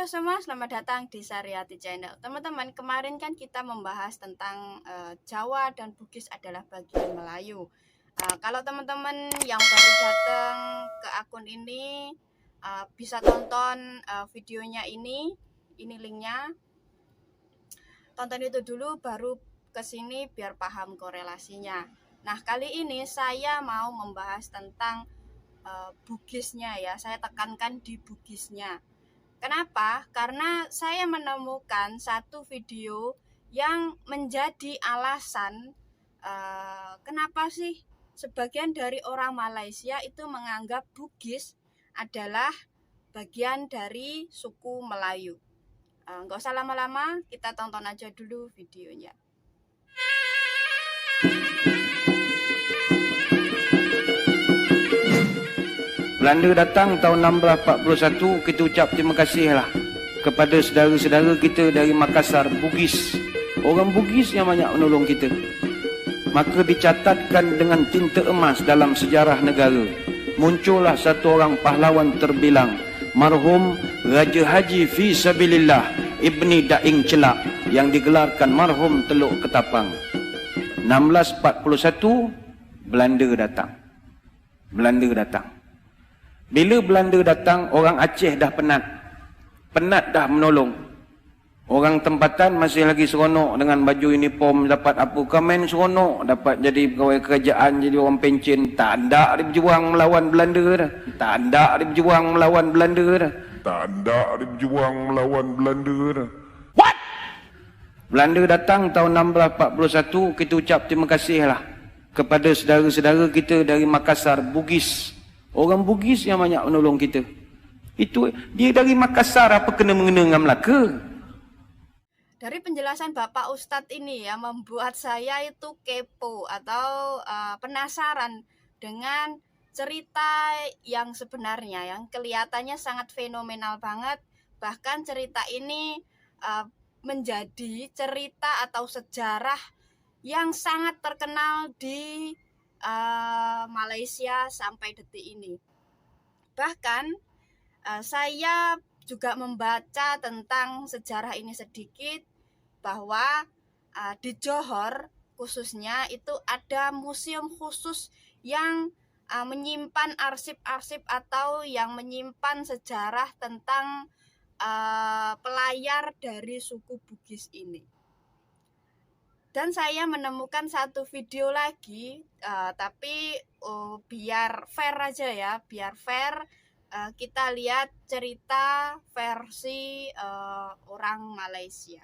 Halo semua, selamat datang di Saryati Channel. Teman-teman, kemarin kan kita membahas tentang Jawa dan Bugis adalah bagian Melayu. Kalau teman-teman yang baru datang ke akun ini, bisa tonton videonya ini linknya. Tonton itu dulu, baru ke sini biar paham korelasinya. Nah, kali ini saya mau membahas tentang Bugisnya ya. Saya tekankan di Bugisnya. Kenapa? Karena saya menemukan satu video yang menjadi alasan kenapa sih sebagian dari orang Malaysia itu menganggap Bugis adalah bagian dari suku Melayu. Nggak usah lama-lama, kita tonton aja dulu videonya. Belanda datang tahun 1641, kita ucap terima kasihlah kepada saudara-saudara kita dari Makassar, Bugis. Orang Bugis yang banyak menolong kita. Maka dicatatkan dengan tinta emas dalam sejarah negara. Muncullah satu orang pahlawan terbilang, marhum Raja Haji Fi Sabilillah Ibni Daing Celak, yang digelarkan marhum Teluk Ketapang. 1641 Belanda datang. Bila Belanda datang, orang Aceh dah penat dah menolong. Orang tempatan masih lagi seronok dengan baju uniform, dapat apa komen seronok, dapat jadi pegawai kerajaan, jadi orang pencen. Tak ada dia berjuang melawan Belanda dah. What? Belanda datang tahun 1641, kita ucap terima kasihlah kepada saudara-saudara kita dari Makassar, Bugis. Orang Bugis yang banyak menolong kita. Itu dia dari Makassar, apa kena mengena dengan Melaka? Dari penjelasan Bapak Ustadz ini ya, membuat saya itu kepo atau penasaran dengan cerita yang sebenarnya, yang kelihatannya sangat fenomenal banget. Bahkan cerita ini menjadi cerita atau sejarah yang sangat terkenal di Malaysia sampai detik ini. Bahkan saya juga membaca tentang sejarah ini sedikit, bahwa di Johor khususnya itu ada museum khusus yang menyimpan arsip-arsip atau yang menyimpan sejarah tentang pelayar dari suku Bugis ini. Dan saya menemukan satu video lagi, tapi biar fair aja ya, kita lihat cerita versi orang Malaysia.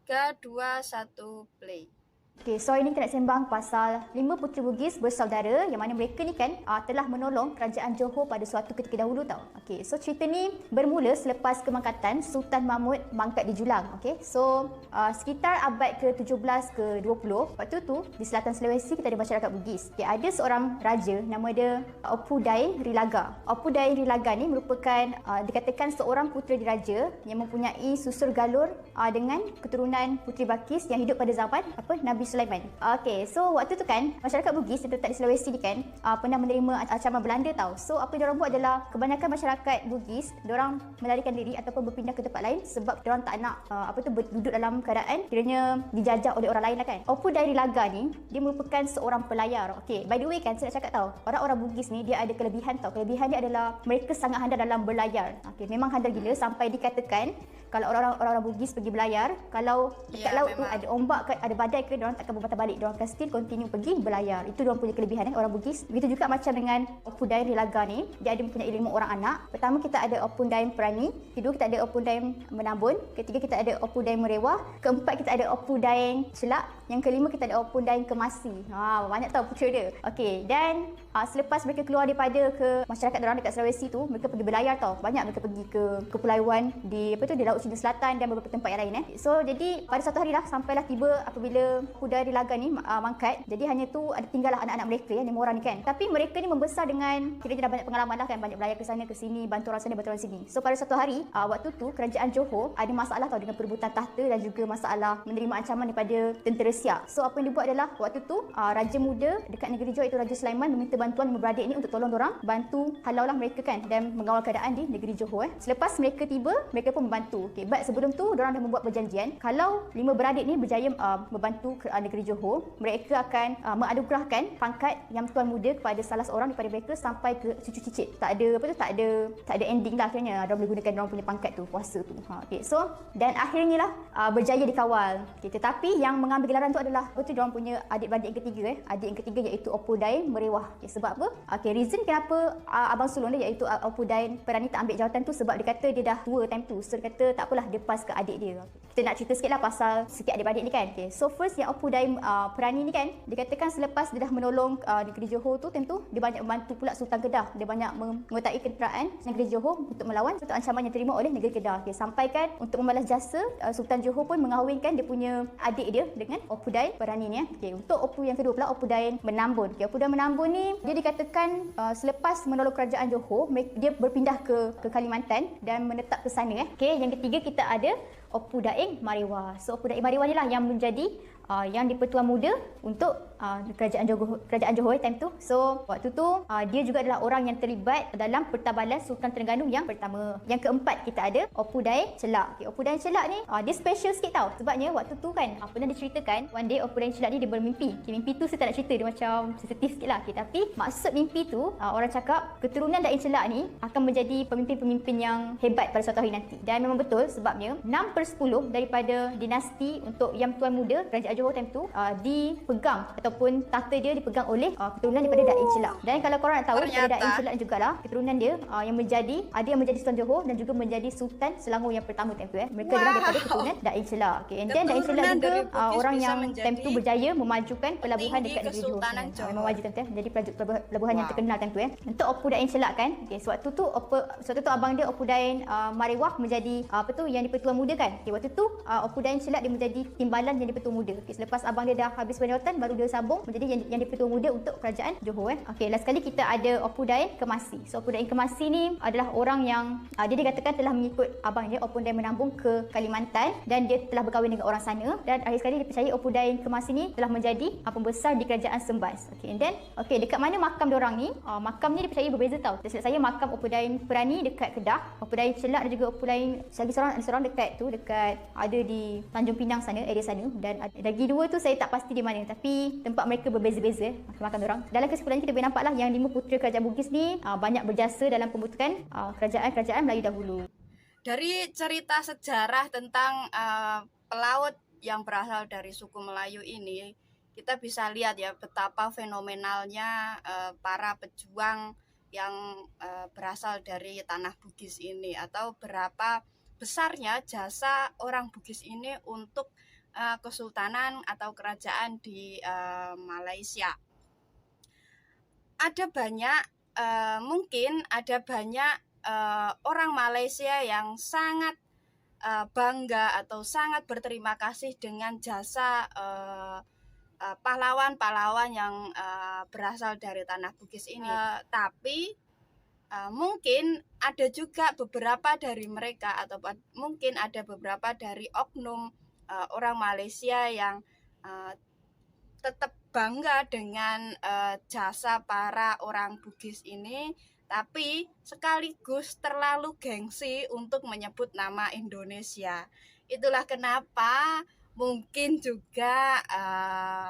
3, 2, 1, play. Okey, so ini kita nak sembang pasal 5 puteri Bugis bersaudara yang mana mereka ni kan telah menolong kerajaan Johor pada suatu ketika dahulu tau. Okey, so cerita ni bermula selepas kemangkatan Sultan Mahmud mangkat di Julang. Okey, so sekitar abad ke-17 ke-20, waktu tu di selatan Sulawesi kita ada masyarakat Bugis. Okey, ada seorang raja nama dia Opu Daeng Rilaga. Opu Daeng Rilaga ni merupakan dikatakan seorang putera diraja yang mempunyai susur galur dengan keturunan puteri Balkis yang hidup pada zaman Nabi Sulaiman. Okey, so waktu tu kan masyarakat Bugis yang terletak di Sulawesi ni kan pernah menerima ancaman Belanda tau. So apa yang diorang buat adalah kebanyakan masyarakat Bugis diorang melarikan diri ataupun berpindah ke tempat lain sebab diorang tak nak duduk dalam keadaan kiranya dijajah oleh orang lain lah kan. Opu Daeng Rilaga ni dia merupakan seorang pelayar. Okey, by the way kan saya nak cakap tau, orang-orang Bugis ni dia ada kelebihan tau. Kelebihan dia adalah mereka sangat handal dalam berlayar. Okey, memang handal gila sampai dikatakan kalau orang-orang Bugis pergi berlayar, kalau dekat laut memang tu ada ombak ke, ada badai ke, diorang takkan berpatah balik, diorang akan still continue pergi berlayar. Itu diorang punya kelebihan orang Bugis. Begitu juga macam dengan Opu Daeng Rilaga ni, dia ada mempunyai 5 orang anak. Pertama kita ada Opu Daeng Perani, kedua kita ada Opu Daeng Menambun, ketiga kita ada Opu Daeng Merewah, keempat kita ada Opu Daeng Celak, yang kelima kita ada Opu Daeng Kemasi. Banyak tau putera dia. Okey, dan selepas mereka keluar daripada ke masyarakat diorang dekat Sulawesi tu, mereka pergi berlayar tau. Banyak mereka pergi ke kepulauan di di Laut Cina Selatan dan beberapa tempat yang lain. So jadi pada satu hari lah sampailah tiba apabila Opu Opu dari Lagan ni mangkat. Jadi hanya tu ada tinggallah anak-anak mereka yang 5 orang ni kan. Tapi mereka ni membesar dengan kira dah banyak pengalaman lah kan, banyak belayar ke sana ke sini, bantu orang sana bantu orang sini. So pada satu hari waktu tu kerajaan Johor ada masalah tau dengan perebutan tahta dan juga masalah menerima ancaman daripada tentera Siak. So apa yang dibuat adalah waktu tu raja muda dekat negeri Johor iaitu Raja Sulaiman meminta bantuan 5 beradik ni untuk tolong dorang bantu halau lah mereka kan dan mengawal keadaan di negeri Johor. Selepas mereka tiba, mereka pun membantu. Okay, but sebelum tu dorang dah membuat perjanjian kalau 5 beradik ni berjaya membantu negeri Johor, mereka akan menganugerahkan pangkat yang tuan muda kepada salah seorang daripada mereka sampai ke cucu cicit. Tak ada ending lah akhirnya. Dorang boleh gunakan dorang punya pangkat tu, kuasa tu. Okay, so dan akhirnya lah berjaya dikawal. Okay, tetapi yang mengambil gelaran tu adalah betul dorang punya adik-beradik yang ketiga adik yang ketiga iaitu Opu Dain Merewah. Okay, sebab apa? Okay, reason kenapa abang sulung dia iaitu Opu Dain Perani tak ambil jawatan tu sebab dia kata dia dah tua time tu. So dia kata tak apalah, dia pas ke adik dia. Kita nak cerita sikit lah pasal sikit adik-beradik ni kan. Okay, so first yang Opu Dain Perani ni kan, dikatakan selepas dia dah menolong negeri Johor tu, tentu dia banyak membantu pula Sultan Kedah. Dia banyak menguasai kenderaan negeri Johor untuk melawan suatu ancaman yang diterima oleh negeri Kedah. Okay, sampai kan untuk membalas jasa Sultan Johor pun mengahwinkan dia punya adik dia dengan Opu Dain Perani ni. Okay, untuk Opu yang kedua pula Opu Dain Menambun. Okay, Opu Dain Menambun ni dia dikatakan selepas menolong kerajaan Johor, dia berpindah ke Kalimantan dan menetap ke sana. Okay, yang ketiga kita ada Opu Daeng Marewah. So Opu Daeng Marewah ni lah yang menjadi yang di-Pertuan Muda untuk kerajaan Johor time tu. So waktu tu dia juga adalah orang yang terlibat dalam pertabalan Sultan Terengganu yang pertama. Yang keempat kita ada Opu Daeng Celak. Okay, Opu Daeng Celak ni dia special sikit tau. Sebabnya waktu tu kan pernah diceritakan one day Opu Daeng Celak ni dia bermimpi. Okay, mimpi tu saya tak nak cerita, dia macam sensitif sikit lah. Okay, tapi maksud mimpi tu orang cakap keturunan Daeng Celak ni akan menjadi pemimpin-pemimpin yang hebat pada suatu hari nanti. Dan memang betul sebabnya 6/10 daripada dinasti untuk Yang Tuan Muda kerajaan Johor time tu dipegang ataupun tahta dia dipegang oleh keturunan daripada Daeng Celak. Dan kalau korang nak tahu daripada Daeng Celak jugalah keturunan dia yang menjadi yang menjadi Sultan Johor dan juga menjadi Sultan Selangor yang pertama time tu. Mereka adalah daripada keturunan Daeng Celak. Okay, and then Daeng Celak juga orang yang time tu berjaya memajukan pelabuhan dekat negeri Johor. Memang wajib time tu jadi pelabuhan yang terkenal time tu. Untuk Opu Daeng Celak kan, okay, sewaktu tu abang dia Opu Daeng Marewah menjadi yang di-Pertuan Muda kan. Okay, waktu tu Opu Daeng Celak dia menjadi timbalan yang di-Pertuan Muda. Okay, selepas abang dia dah habis penjawatan baru dia sambung menjadi yang di-Pertuan Muda untuk kerajaan Johor. Okay, last kali kita ada Opu Daeng Kemasi. So Opu Daeng Kemasi ni adalah orang yang dia dikatakan telah mengikut abang dia Opu Daeng Menambung ke Kalimantan dan dia telah berkahwin dengan orang sana dan akhir sekali dipercayai Opu Daeng Kemasi ni telah menjadi pembesar di kerajaan Sembas. Okay, and then dekat mana makam diorang ni? Makam ni dipercayai berbeza tau. Jadi saya makam Opu Daeng Perani dekat Kedah, Opu Daeng Celak dan juga Opu Daeng seorang dekat ada di Tanjung Pinang sana, area sana, dan lagi dua tu saya tak pasti di mana tapi tempat mereka berbeza-beza makam diorang. Dalam kesimpulannya kita boleh nampaklah yang 5 putera kerajaan Bugis ni banyak berjasa dalam pembentukan kerajaan Melayu dahulu. Dari cerita sejarah tentang pelaut yang berasal dari suku Melayu ini, kita bisa lihat ya betapa fenomenalnya para pejuang yang berasal dari tanah Bugis ini, atau berapa besarnya jasa orang Bugis ini untuk kesultanan atau kerajaan di Malaysia. Ada banyak mungkin ada banyak orang Malaysia yang sangat bangga atau sangat berterima kasih dengan jasa pahlawan-pahlawan yang berasal dari tanah Bugis ini. Tapi mungkin ada juga beberapa dari mereka atau mungkin ada beberapa dari oknum orang Malaysia yang tetap bangga dengan jasa para orang Bugis ini, tapi sekaligus terlalu gengsi untuk menyebut nama Indonesia. Itulah kenapa mungkin juga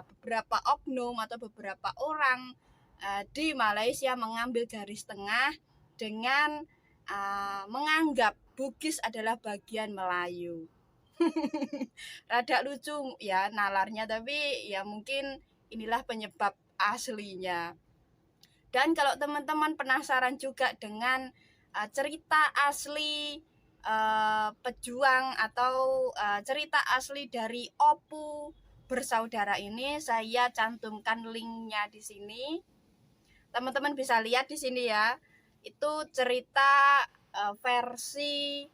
beberapa oknum atau beberapa orang di Malaysia mengambil garis tengah dengan menganggap Bugis adalah bagian Melayu. Rada lucu ya nalarnya, tapi ya mungkin inilah penyebab aslinya. Dan kalau teman-teman penasaran juga dengan cerita asli pejuang atau cerita asli dari Opu bersaudara ini, saya cantumkan linknya di sini. Teman-teman bisa lihat di sini ya. Itu cerita versi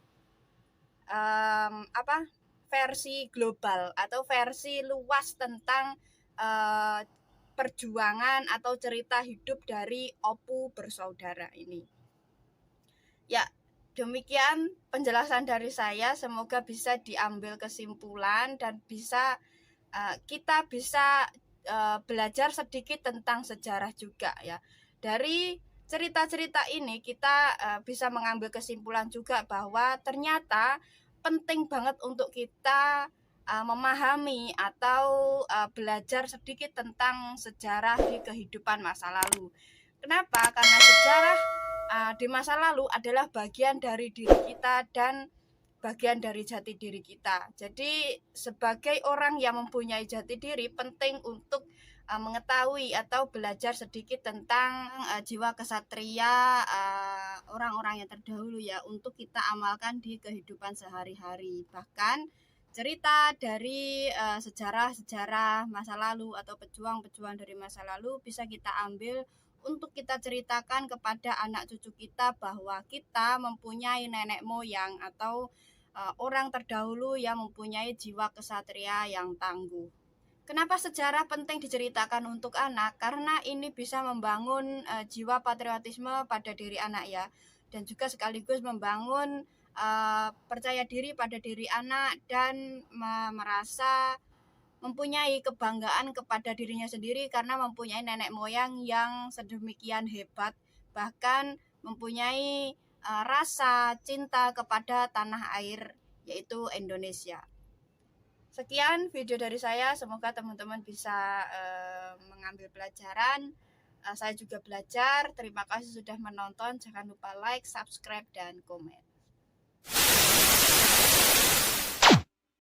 versi global atau versi luas tentang perjuangan atau cerita hidup dari Opu bersaudara ini. Ya, demikian penjelasan dari saya. Semoga bisa diambil kesimpulan dan kita bisa belajar sedikit tentang sejarah juga ya. Dari cerita-cerita ini kita bisa mengambil kesimpulan juga bahwa ternyata penting banget untuk kita memahami atau belajar sedikit tentang sejarah di kehidupan masa lalu. Kenapa? Karena sejarah di masa lalu adalah bagian dari diri kita dan bagian dari jati diri kita. Jadi sebagai orang yang mempunyai jati diri penting untuk mengetahui atau belajar sedikit tentang jiwa kesatria orang-orang yang terdahulu ya, untuk kita amalkan di kehidupan sehari-hari. Bahkan cerita dari sejarah-sejarah masa lalu atau pejuang-pejuang dari masa lalu bisa kita ambil untuk kita ceritakan kepada anak cucu kita bahwa kita mempunyai nenek moyang atau orang terdahulu yang mempunyai jiwa kesatria yang tangguh. Kenapa sejarah penting diceritakan untuk anak? Karena ini bisa membangun jiwa patriotisme pada diri anak ya, dan juga sekaligus membangun percaya diri pada diri anak dan merasa mempunyai kebanggaan kepada dirinya sendiri karena mempunyai nenek moyang yang sedemikian hebat, bahkan mempunyai rasa cinta kepada tanah air yaitu Indonesia. Sekian video dari saya, semoga teman-teman bisa mengambil pelajaran. Saya juga belajar. Terima kasih sudah menonton. Jangan lupa like, subscribe, dan komen.